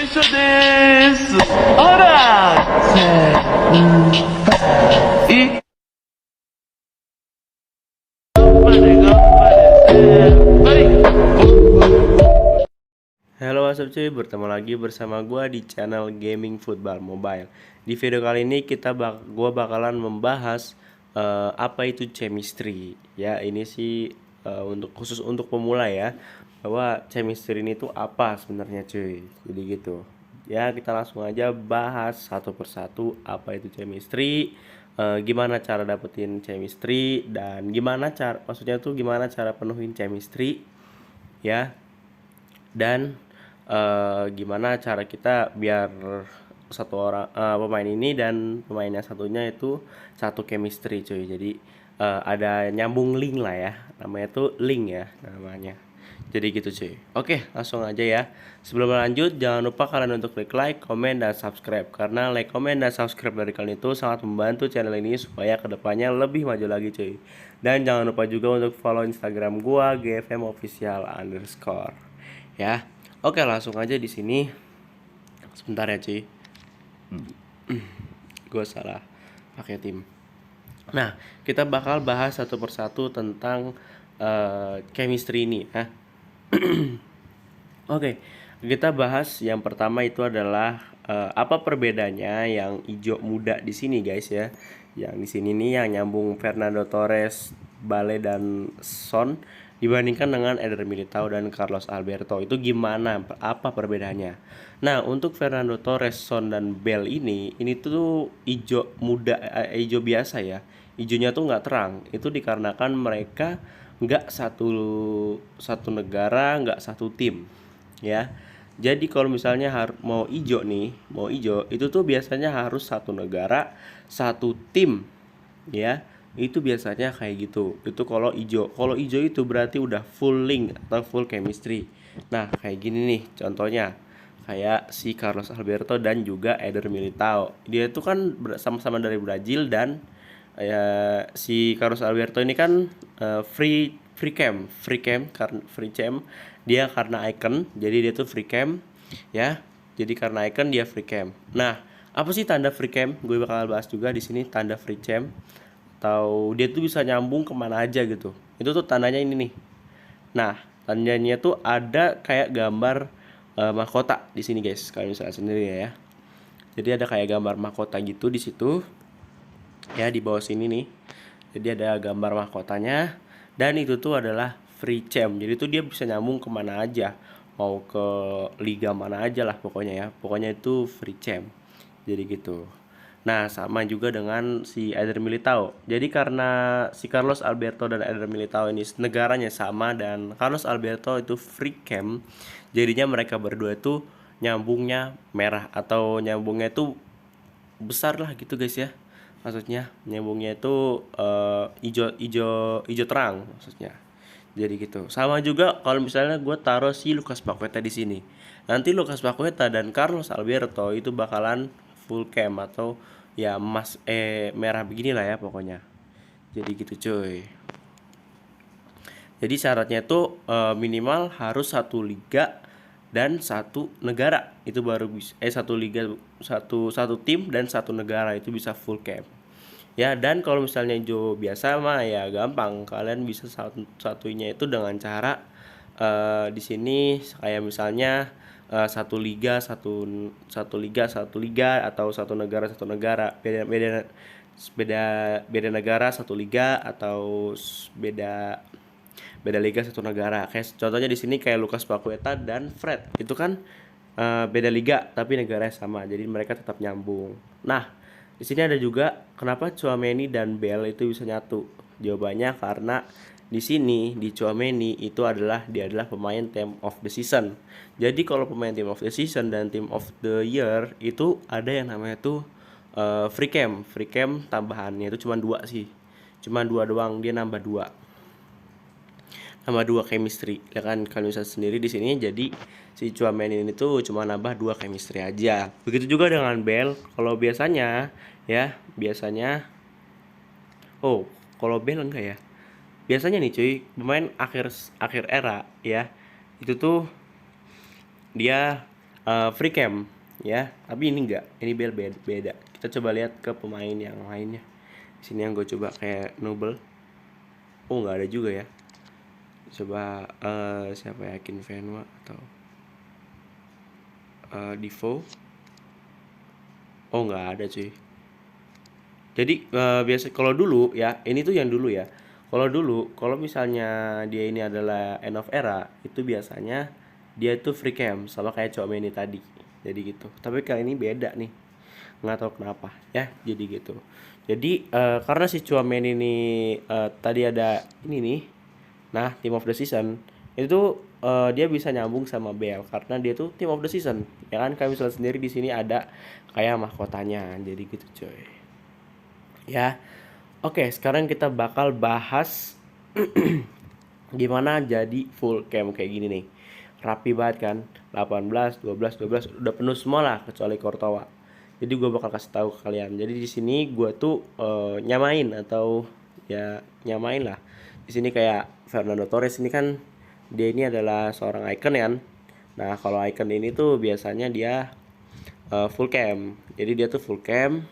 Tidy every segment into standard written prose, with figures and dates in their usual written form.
緒です。ほら、せーい。Halo what's up cuy, bertemu lagi bersama gua di channel Gaming Football Mobile. Di video kali ini gua bakalan membahas apa itu chemistry. Ya, ini sih untuk khusus untuk pemula ya. Bahwa chemistry ini tuh apa sebenarnya cuy. Jadi gitu. Ya, kita langsung aja bahas satu persatu apa itu chemistry, gimana cara dapetin chemistry dan gimana cara penuhin chemistry ya, dan gimana cara kita biar satu orang pemain ini dan pemain yang satunya itu satu chemistry cuy. Jadi ada nyambung link lah ya, namanya tuh link ya namanya. Jadi gitu cuy. Oke, langsung aja ya. Sebelum lanjut, jangan lupa kalian untuk klik like, komen, dan subscribe. Karena like, komen, dan subscribe dari kalian itu sangat membantu channel ini supaya kedepannya lebih maju lagi cuy. Dan jangan lupa juga untuk follow Instagram gua @gfmofficial_. Ya. Oke, langsung aja di sini. Sebentar ya cuy, gue salah pakai tim. Nah, kita bakal bahas satu persatu tentang chemistry ini ya. Oke, kita bahas yang pertama itu adalah apa perbedaannya yang hijau muda di sini guys ya. Yang di sini nih yang nyambung Fernando Torres, Bale dan Son dibandingkan dengan Eder Militao dan Carlos Alberto. Itu gimana? Apa perbedaannya? Nah, untuk Fernando Torres, Son dan Bale ini tuh hijau muda, hijau biasa ya. Hijaunya tuh nggak terang. Itu dikarenakan mereka nggak satu negara, nggak satu tim ya. Jadi kalau misalnya mau ijo nih, mau ijo itu tuh biasanya harus satu negara, satu tim ya. Itu biasanya kayak gitu. Itu kalau ijo. Kalau ijo itu berarti udah full link atau full chemistry. Nah, kayak gini nih contohnya. Kayak si Carlos Alberto dan juga Eder Militao. Dia itu kan sama-sama dari Brazil dan ya si Carlos Alberto ini kan free cam dia karena icon, jadi dia tuh free cam ya. Jadi karena icon dia free cam. Nah, apa sih tanda free cam? Gue bakal bahas juga di sini tanda free cam, atau dia tuh bisa nyambung kemana aja gitu. Itu tuh tandanya ini nih. Nah, tandanya tuh ada kayak gambar mahkota di sini guys. Kalian bisa lihat sendiri ya. Jadi ada kayak gambar mahkota gitu di situ ya, di bawah sini nih. Jadi ada gambar mahkotanya dan itu tuh adalah free champ. Jadi tuh dia bisa nyambung kemana aja, mau ke liga mana aja lah pokoknya ya. Pokoknya itu free champ. Jadi gitu. Nah, sama juga dengan si Eder Militao. Jadi karena si Carlos Alberto dan Eder Militao ini negaranya sama dan Carlos Alberto itu free camp, jadinya mereka berdua itu nyambungnya merah atau nyambungnya itu besar lah gitu guys ya. Maksudnya nyambungnya itu ijo terang maksudnya. Jadi gitu. Sama juga kalau misalnya gue taruh si Lucas Paqueta di sini. Nanti Lucas Paqueta dan Carlos Alberto itu bakalan full cam atau ya merah begini lah ya pokoknya. Jadi gitu cuy. Jadi syaratnya itu minimal harus satu liga dan satu negara, itu baru bisa satu liga, satu tim dan satu negara itu bisa full camp. Ya, dan kalau misalnya Jo biasa mah ya gampang, kalian bisa satunya itu dengan cara di sini kayak misalnya satu liga atau satu negara, beda beda beda beda negara satu liga atau beda beda liga satu negara. Kayak contohnya di sini kayak Lucas Paqueta dan Fred. Itu kan beda liga tapi negaranya sama. Jadi mereka tetap nyambung. Nah, di sini ada juga kenapa Tchouaméni dan Bale itu bisa nyatu. Jawabannya karena di sini di Tchouaméni itu dia adalah pemain team of the season. Jadi kalau pemain team of the season dan team of the year itu ada yang namanya tuh free cam. Free cam tambahannya itu cuma dua sih. Cuma dua doang, dia nambah dua sama dua chemistry ya kan. Kalau bisa sendiri di sini jadi si Tchouaméni ini tuh cuma nambah dua chemistry aja. Begitu juga dengan Bell. Kalau biasanya ya oh, kalau Bell enggak ya. Biasanya nih cuy, pemain akhir akhir era ya, itu tuh dia free cam ya, tapi ini enggak, ini beda. Kita coba lihat ke pemain yang lainnya. Di sini yang gue coba kayak Noble. Oh, nggak ada juga ya. Coba siapa ya, Kinvenwa atau Divo. Oh, nggak ada cuy. Jadi biasa kalau dulu ya, ini tuh yang dulu ya. Kalau dulu, kalau misalnya dia ini adalah end of era, itu biasanya dia itu free cam sama kayak Chouameni tadi. Jadi gitu. Tapi kali ini beda nih. Nggak tahu kenapa ya. Jadi gitu. Jadi karena si Chouameni ini tadi ada ini nih. Nah, team of the season itu dia bisa nyambung sama Bell karena dia tuh team of the season. Ya kan, kami misalnya sendiri di sini ada kayak mahkotanya. Jadi gitu, coy. Ya. Oke, sekarang kita bakal bahas gimana jadi full cam kayak gini nih. Rapi banget kan? 18, 12, 12 udah penuh semua lah kecuali Courtois. Jadi gue bakal kasih tahu ke kalian. Jadi di sini gue tuh nyamain atau ya nyamain lah. Di sini kayak Fernando Torres ini kan dia ini adalah seorang icon kan. Nah, kalau icon ini tuh biasanya dia full cam. Jadi dia tuh full cam.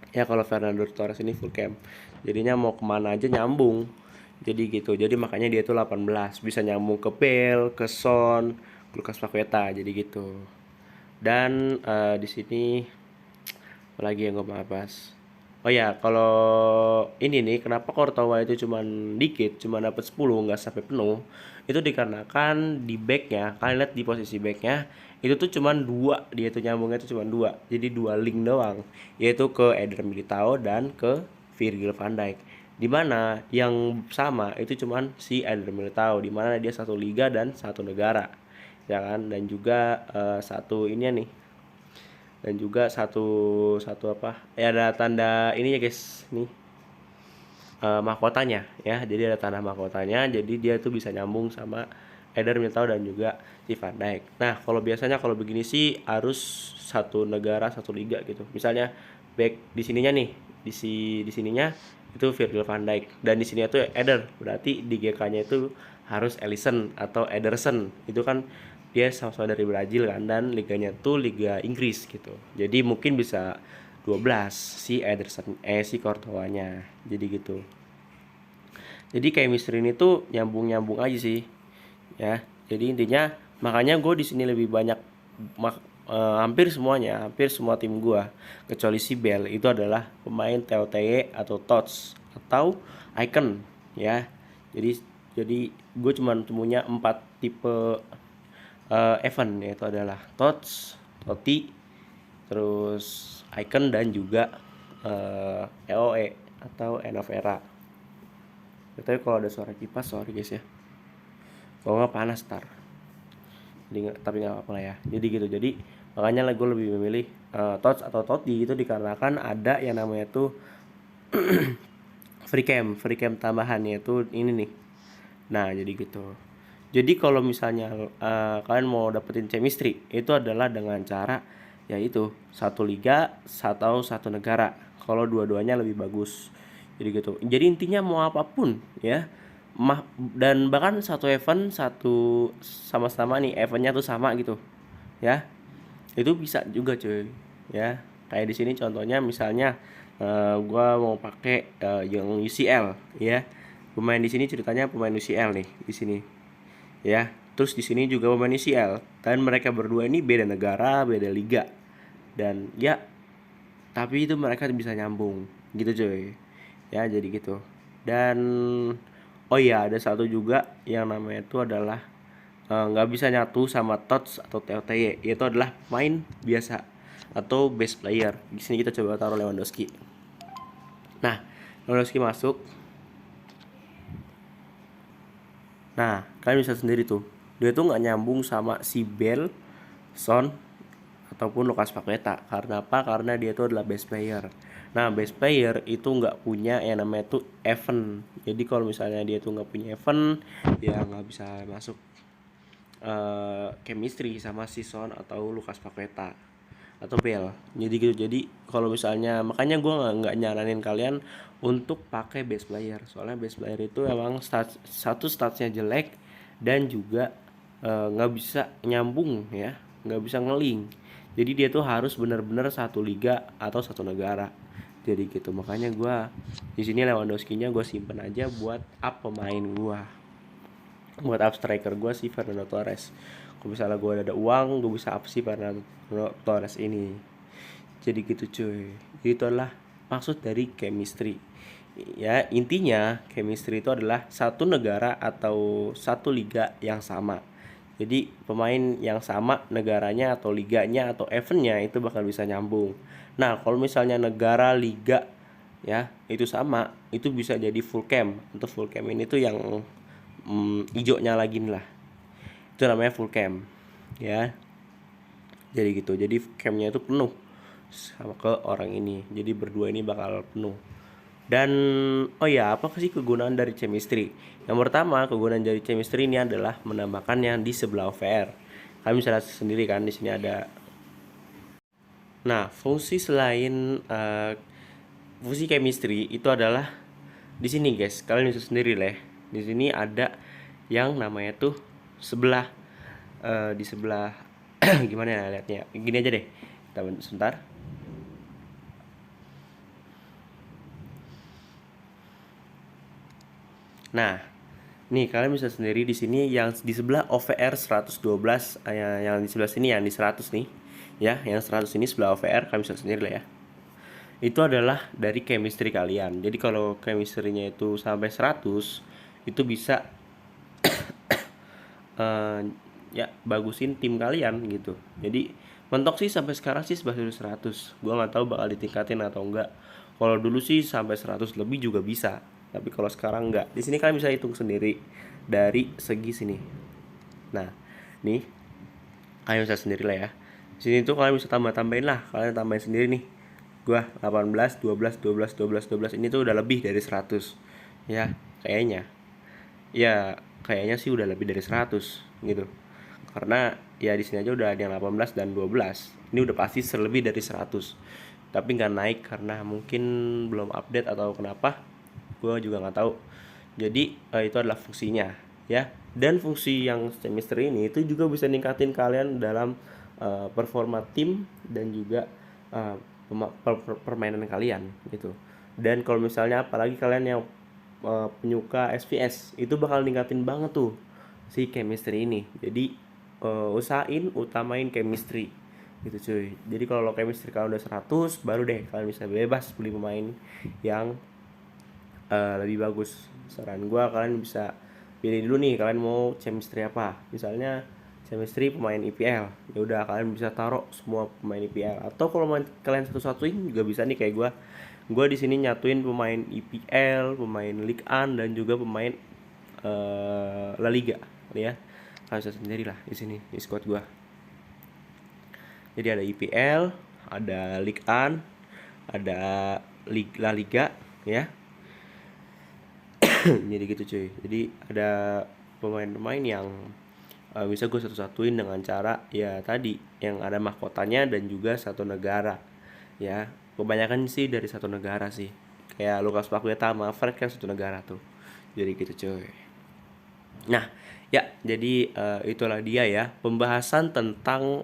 Ya kalau Fernando Torres ini full cam, jadinya mau kemana aja nyambung. Jadi gitu, jadi makanya dia tuh 18 bisa nyambung ke Bale, ke Son, Lucas Paqueta, jadi gitu. Dan di sini apalagi yang gue mau bahas. Oh ya, kalau ini nih kenapa Courtois itu cuman dikit, cuma dapat 10 nggak sampai penuh. Itu dikarenakan di backnya, kalian lihat di posisi backnya itu tuh cuman dua, dia tuh nyambungnya tuh cuman dua. Jadi dua link doang, yaitu ke Eder Militao dan ke Virgil van Dijk. Dimana yang sama itu cuman si Eder Militao, dimana dia satu liga dan satu negara, ya kan? Dan juga satu ini nih, dan juga satu satu apa ya, ada tanda ini ya guys nih, mahkotanya ya. Jadi ada tanda mahkotanya, jadi dia tuh bisa nyambung sama Eder Militao dan juga si Van Dijk. Nah, kalau biasanya kalau begini sih harus satu negara satu liga gitu. Misalnya back di sininya nih, di sininya itu Virgil van Dijk dan di sini itu Eder, berarti di GK-nya itu harus Alisson atau Ederson. Itu kan dia sama-sama dari Brazil kan, dan liganya tuh Liga Inggris gitu. Jadi mungkin bisa 12 si Ederson si Courtois-nya. Jadi gitu. Jadi kayak Mister ini tuh nyambung-nyambung aja sih. Ya. Jadi intinya makanya gue di sini lebih banyak hampir semuanya, hampir semua tim gue kecuali si Bell itu adalah pemain TOTY atau TOTS atau Icon ya. Jadi gue cuma temunya 4 tipe event, yaitu adalah TOTS, TOTI, terus Icon dan juga EOE atau End of Era. Tapi kalau ada suara kipas, sorry guys ya. Kalau nggak panas tar. Jadi, tapi nggak apa-apa lah ya. Jadi gitu. Jadi makanya gue lebih memilih TOTS atau TOTI itu dikarenakan ada yang namanya tuh free cam tambahan, yaitu ini nih. Nah jadi gitu. Jadi kalau misalnya kalian mau dapetin chemistry, itu adalah dengan cara yaitu satu liga atau satu negara. Kalau dua-duanya lebih bagus. Jadi gitu. Jadi intinya mau apapun ya. Dan bahkan satu event, satu sama-sama nih eventnya tuh sama gitu. Ya. Itu bisa juga cuy. Ya. Kayak di sini contohnya misalnya gua mau pakai yang UCL ya. Pemain di sini ceritanya pemain UCL nih di sini. Ya, terus di sini juga pemain UCL dan mereka berdua ini beda negara, beda liga. Dan ya, tapi itu mereka bisa nyambung gitu cuy. Ya, jadi gitu. Dan oh iya, ada satu juga yang namanya itu adalah nggak bisa nyatu sama TOTS atau TOTY, yaitu adalah main biasa atau best player. Di sini kita coba taruh Lewandowski. Nah, Lewandowski masuk. Nah, kalian bisa sendiri tuh, dia tuh nggak nyambung sama si Bell, Son, ataupun Lucas Paqueta. Karena apa? Karena dia tuh adalah best player. Nah, best player itu nggak punya yang namanya tuh event. Jadi kalau misalnya dia tuh nggak punya event, dia nggak bisa masuk chemistry sama si Son atau Lucas Paqueta atau Bell. Jadi gitu. Jadi kalau misalnya, makanya gue nggak nyaranin kalian untuk pakai best player, soalnya best player itu emang statsnya jelek dan juga nggak bisa nyambung ya nggak bisa ngelink. Jadi dia tuh harus benar-benar satu liga atau satu negara. Jadi gitu, makanya gue di sini Lewandowski-nya gue simpen aja buat up pemain gue, buat up striker gue si Fernando Torres. Kalau misalnya gue ada uang, gue bisa up si Fernando Torres ini. Jadi gitu cuy. Itulah maksud dari chemistry. Ya, intinya chemistry itu adalah satu negara atau satu liga yang sama. Jadi pemain yang sama negaranya atau liganya atau eventnya itu bakal bisa nyambung. Nah, kalau misalnya negara liga ya itu sama, itu bisa jadi full camp. Untuk full camp ini tuh yang hijaunya lagi nih lah. Itu namanya full camp. Ya. Jadi gitu. Jadi campnya itu penuh sama ke orang ini. Jadi berdua ini bakal penuh. Dan oh ya, apa sih kegunaan dari chemistry? Yang pertama, kegunaan dari chemistry ini adalah menambahkan yang di sebelah OVR. Kalian bisa lihat sendiri kan di sini ada. Nah, fungsi selain fungsi chemistry itu adalah di sini guys. Kalian bisa sendiri lah. Di sini ada yang namanya tuh sebelah di sebelah gimana ya lihatnya? Gini aja deh. Kita sebentar. Nah, nih kalian bisa sendiri di sini yang di sebelah OVR 112 yang di sebelah sini yang di 100 nih. Ya, yang 100 ini sebelah OVR kalian bisa sendiri lah ya. Itu adalah dari chemistry kalian. Jadi kalau chemistry-nya itu sampai 100, itu bisa ya bagusin tim kalian gitu. Jadi mentok sih sampai sekarang sih sebelah 100. Gua nggak tahu bakal ditingkatin atau enggak. Kalau dulu sih sampai 100 lebih juga bisa. Tapi kalau sekarang enggak. Di sini kalian bisa hitung sendiri dari segi sini. Nah, nih kalian bisa sendiri lah ya. Di sini tuh kalian bisa tambah-tambahin lah. Kalian tambahin sendiri nih. Gua 18, 12, 12, 12, 12 ini tuh udah lebih dari 100. Ya, kayaknya. Ya, kayaknya sih udah lebih dari 100 gitu. Karena ya di sini aja udah ada yang 18 dan 12. Ini udah pasti lebih dari 100. Tapi nggak naik karena mungkin belum update atau kenapa. Gue juga nggak tahu. Jadi itu adalah fungsinya ya. Dan fungsi yang chemistry ini itu juga bisa ningkatin kalian dalam performa tim dan juga uh, permainan kalian gitu. Dan kalau misalnya apalagi kalian yang penyuka SPS itu bakal ningkatin banget tuh si chemistry ini. Jadi usahain utamain chemistry gitu cuy. Jadi kalau chemistry kalian udah 100 baru deh kalian bisa bebas beli pemain yang lebih bagus. Saran gue kalian bisa pilih dulu nih kalian mau chemistry apa. Misalnya chemistry pemain IPL, ya udah kalian bisa taruh semua pemain IPL. Atau kalau kalian satu-satuin juga bisa nih kayak gue. Gue di sini nyatuin pemain IPL, pemain Ligue 1 dan juga pemain La Liga, ya. Kalian bisa sendiri lah di sini di squad gue. Jadi ada IPL, ada Ligue 1, ada La Liga, ya. Jadi gitu cuy. Jadi ada pemain-pemain yang bisa gue satu-satuin dengan cara ya tadi yang ada mahkotanya dan juga satu negara ya. Kebanyakan sih dari satu negara sih, kayak Lucas Paqueta sama Fred kan satu negara tuh. Jadi gitu cuy. Nah ya jadi itulah dia ya pembahasan tentang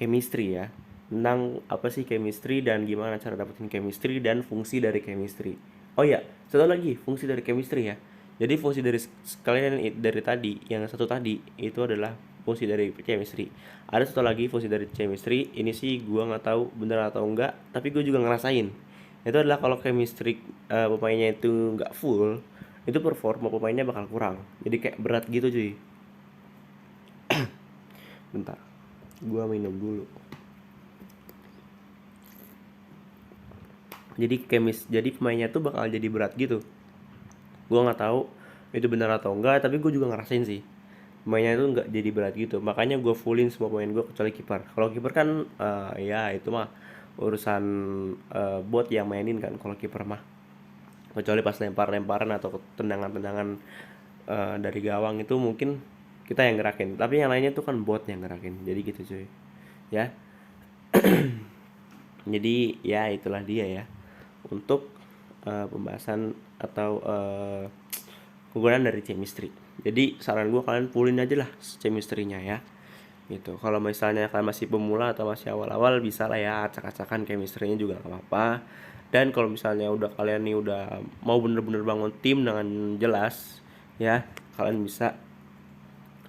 chemistry ya, tentang apa sih chemistry dan gimana cara dapetin chemistry dan fungsi dari chemistry. Oh ya, satu lagi fungsi dari chemistry ya. Jadi fungsi dari sekalian dari tadi, yang satu tadi itu adalah fungsi dari chemistry. Ada satu lagi fungsi dari chemistry. Ini sih gua nggak tahu benar atau enggak, tapi gue juga ngerasain. Itu adalah kalau chemistry pemainnya itu nggak full, itu performa pemainnya bakal kurang. Jadi kayak berat gitu cuy. Bentar, gua minum dulu. Jadi pemainnya tuh bakal jadi berat gitu. Gue nggak tahu itu benar atau enggak, tapi gue juga ngerasain sih pemainnya itu nggak jadi berat gitu. Makanya gue fullin semua pemain gue kecuali kiper. Kalau kiper kan ya itu mah urusan bot yang mainin kan. Kalau kiper mah kecuali pas lempar-lemparan atau tendangan-tendangan dari gawang itu mungkin kita yang gerakin, tapi yang lainnya tuh kan bot yang gerakin. Jadi gitu cuy ya. Jadi ya itulah dia ya untuk pembahasan atau kegunaan dari chemistry. Jadi saran gue kalian fullin aja lah chemistry-nya ya. gitu. Kalau misalnya kalian masih pemula atau masih awal-awal, bisa lah ya acak-acakan chemistry-nya juga gak apa-apa. Dan kalau misalnya udah kalian nih udah mau bener-bener bangun tim dengan jelas ya, kalian bisa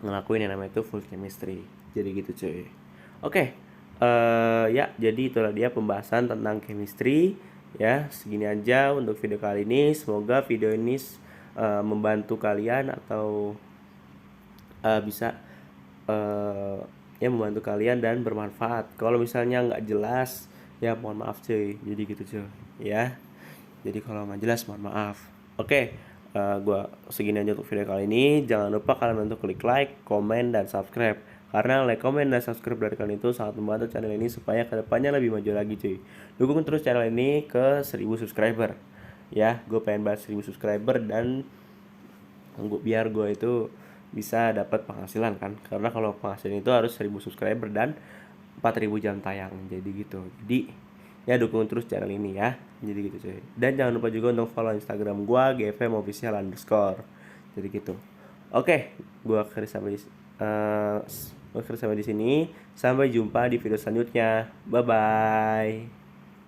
ngelakuin yang namanya itu full chemistry. Jadi gitu cuy. Oke, ya jadi itulah dia pembahasan tentang chemistry ya. Segini aja untuk video kali ini. Semoga video ini membantu kalian atau bisa ya membantu kalian dan bermanfaat. Kalau misalnya nggak jelas ya mohon maaf cuy. Jadi gitu cuy ya. Jadi kalau nggak jelas mohon maaf. Oke, gua segini aja untuk video kali ini. Jangan lupa kalian untuk klik like, komen, dan subscribe. Karena like, komen, dan subscribe dari kalian itu sangat membantu channel ini supaya kedepannya lebih maju lagi cuy. Dukung terus channel ini ke 1000 subscriber. Ya, gue pengen bahas 1000 subscriber dan biar gue itu bisa dapat penghasilan kan. Karena kalau penghasilan itu harus 1000 subscriber dan 4000 jam tayang. Jadi gitu. Jadi ya dukung terus channel ini ya. Jadi gitu cuy. Dan jangan lupa juga untuk follow Instagram gua @gfmofficial_. Jadi gitu. Oke, gua akhiri sampai di sini. Sampai jumpa di video selanjutnya. Bye bye.